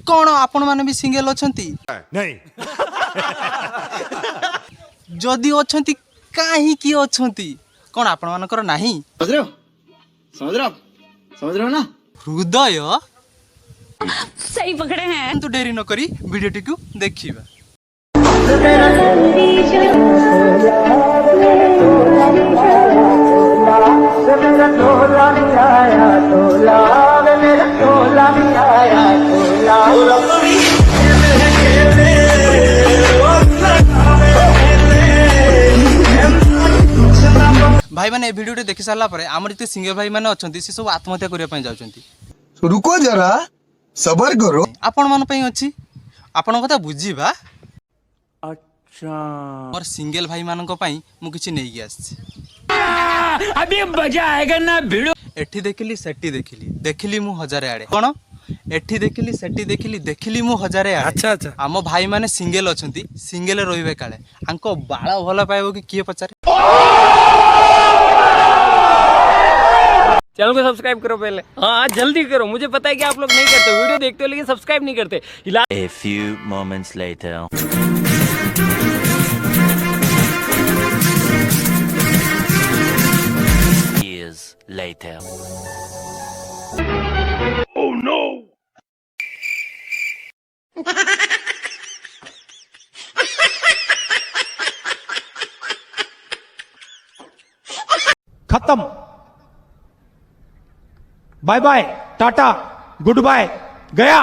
कौन आपण माने भी सिंगल अछंती नहीं जदि अछंती काहे की अछंती कौन आपण मानकर नाही समझ रहे हो समझ रहे हो ना। हृदय सही पकड़े हैं। तो देरी न करी वीडियोटी को देखिबा। भाई मैंने वीडियो देखि सारा पर आमर जिते सिंगर भाई मैंने अच्छा से सब आत्महत्या करने जाऊँगी। रुको जरा सबर करो आपण मान पई अछि आपण कथा बुझीबा। अच्छा और सिंगल भाई मानक पई मु किछि नै गि आछि। अभी मजा आएगा ना वीडियो एठी देखिली सेठी देखिली मु हजारे आड़े कोन एठी देखिली सेठी देखिली मु हजारे आड़े। अच्छा अच्छा आम भाई माने सिंगल अछंती सिंगल रहिबे काले आंको बाळ भला पाइबो कि किए पचारे। चैनल को सब्सक्राइब करो पहले। हाँ जल्दी करो, मुझे पता है कि आप लोग नहीं करते, वीडियो देखते हो लेकिन सब्सक्राइब नहीं करते। A few moments later. Years later. oh no खत्म bye bye tata goodbye गया।